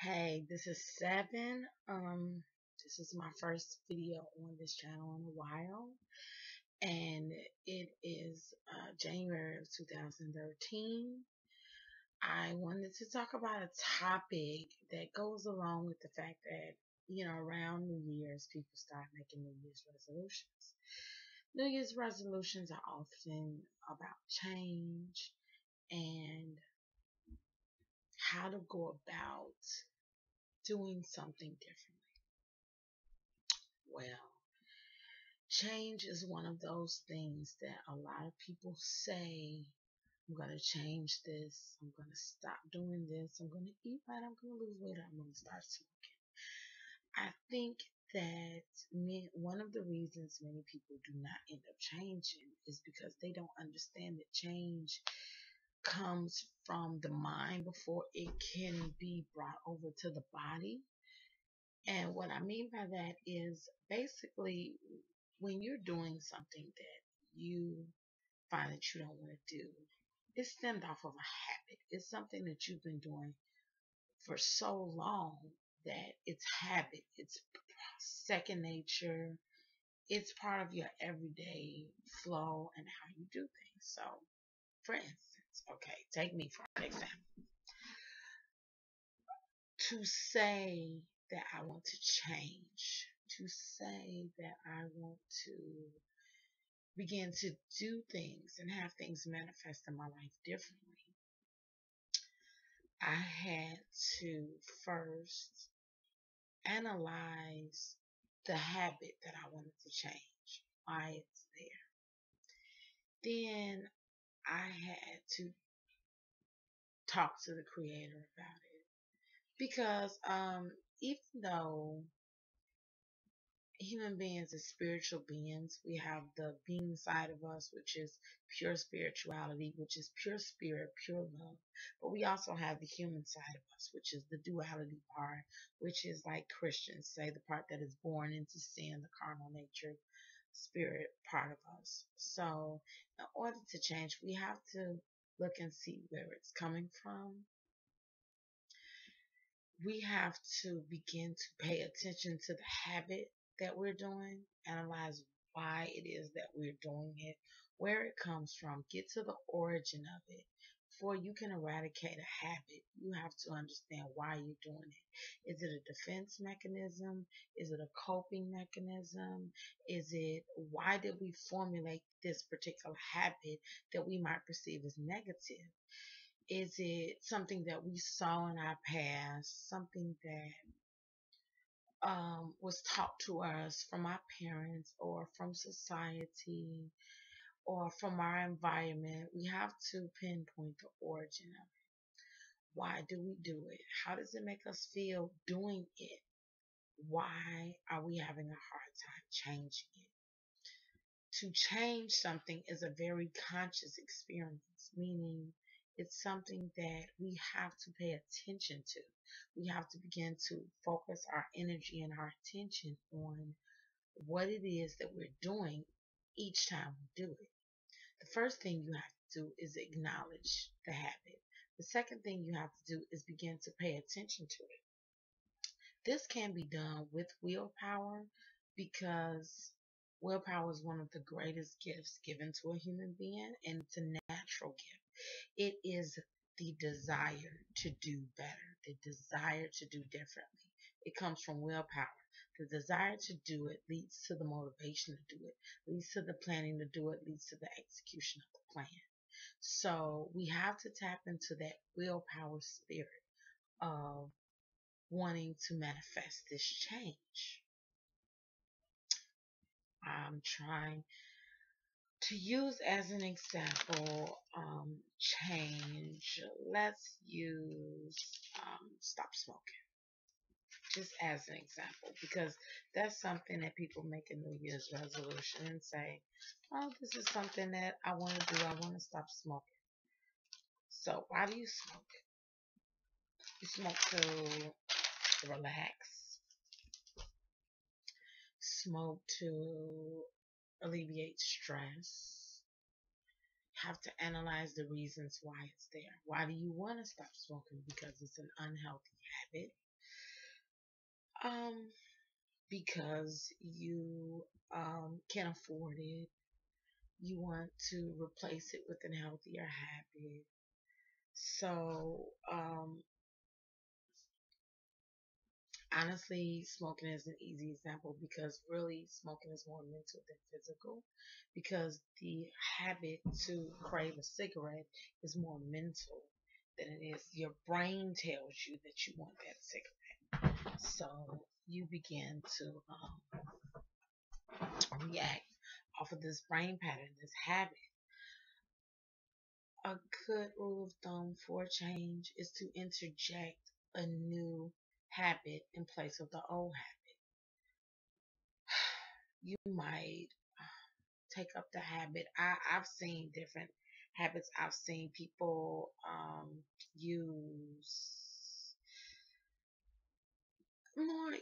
Hey, this is Seven. This is my first video on this channel in a while, and it is January of 2013. I wanted to talk about a topic that goes along with the fact that, around New Year's, people start making New Year's resolutions. New Year's resolutions are often about change and how to go about doing something differently. Well, change is one of those things that a lot of people say, I'm going to change this. I'm going to stop doing this. I'm going to eat right. I'm going to lose weight. I'm going to start smoking. I think that one of the reasons many people do not end up changing is because they don't understand that change comes from the mind before it can be brought over to the body. And what I mean by that is basically when you're doing something that you find that you don't want to do, it's stemmed off of a habit. It's something that you've been doing for so long that it's habit. It's second nature. It's part of your everyday flow and how you do things. So, for instance, okay, take me for an example. To say that I want to change, to say that I want to begin to do things and have things manifest in my life differently, I had to first analyze the habit that I wanted to change, why it's there. Then I had to talk to the creator about it because even though human beings as spiritual beings, we have the being side of us, which is pure spirituality, which is pure spirit, pure love. But we also have the human side of us, which is the duality part, which is like Christians say, the part that is born into sin, the carnal nature, spirit part of us. So, in order to change, we have to look and see where it's coming from. We have to begin to pay attention to the habit that we're doing, analyze why it is that we're doing it, where it comes from, get to the origin of it. Before you can eradicate a habit, you have to understand why you're doing it. Is it a defense mechanism? Is it a coping mechanism? Is it why did we formulate this particular habit that we might perceive as negative? Is it something that we saw in our past, something that was taught to us from our parents or from society or from our environment? We have to pinpoint the origin of it. Why do we do it? How does it make us feel doing it? Why are we having a hard time changing it? To change something is a very conscious experience, meaning it's something that we have to pay attention to. We have to begin to focus our energy and our attention on what it is that we're doing each time we do it. The first thing you have to do is acknowledge the habit. The second thing you have to do is begin to pay attention to it. This can be done with willpower because willpower is one of the greatest gifts given to a human being, and it's a natural gift. It is the desire to do better, the desire to do differently. It comes from willpower. The desire to do it leads to the motivation to do it, leads to the planning to do it, leads to the execution of the plan. So we have to tap into that willpower spirit of wanting to manifest this change. I'm trying to use as an example change. Let's use stop smoking just as an example because that's something that people make a New Year's resolution and say, oh, this is something that I want to do. I want to stop smoking. So why do you smoke? You smoke to relax, smoke to alleviate stress, have to analyze the reasons why it's there. Why do you want to stop smoking? Because it's an unhealthy habit. Um, because you can afford it. You want to replace it with a healthier habit. So, honestly, smoking is an easy example because really smoking is more mental than physical because the habit to crave a cigarette is more mental than it is. Your brain tells you that you want that cigarette. So you begin to react off of this brain pattern, this habit. A good rule of thumb for change is to interject a new habit in place of the old habit. You might take up the habit. I've seen different habits. I've seen people use more,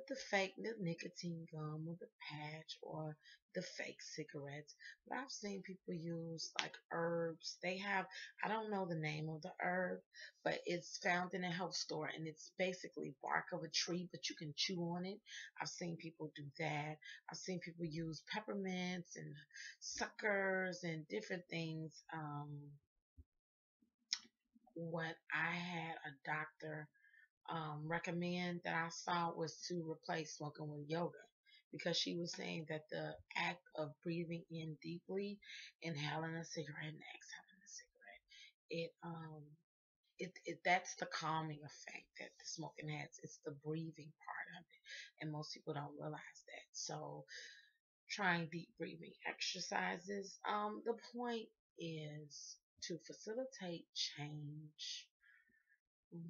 the fake the nicotine gum or the patch or the fake cigarettes. But I've seen people use like herbs. They have, I don't know the name of the herb, but it's found in a health store and it's basically bark of a tree, but you can chew on it. I've seen people do that. I've seen people use peppermints and suckers and different things. What I had a doctor recommend that I saw was to replace smoking with yoga because she was saying that the act of breathing in deeply, inhaling a cigarette and exhaling a cigarette, it that's the calming effect that the smoking has. It's the breathing part of it, and most people don't realize that. So trying deep breathing exercises. The point is to facilitate change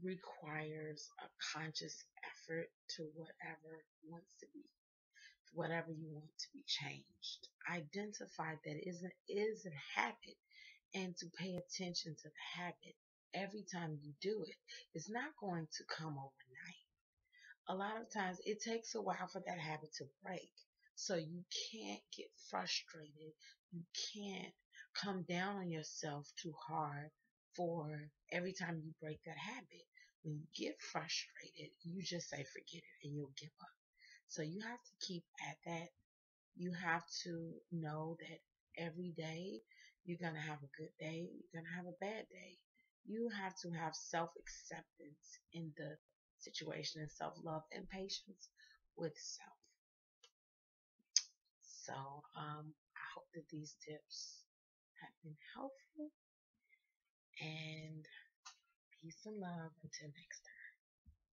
requires a conscious effort to whatever you want to be changed. Identify that is a habit and to pay attention to the habit every time you do it. It's not going to come overnight. A lot of times it takes a while for that habit to break. So you can't get frustrated. You can't come down on yourself too hard for every time you break that habit. When you get frustrated, you just say forget it and you'll give up. So you have to keep at that. You have to know that every day you're going to have a good day, you're going to have a bad day. You have to have self acceptance in the situation and self love and patience with self. So, I hope that these tips have been helpful and peace and love until next time.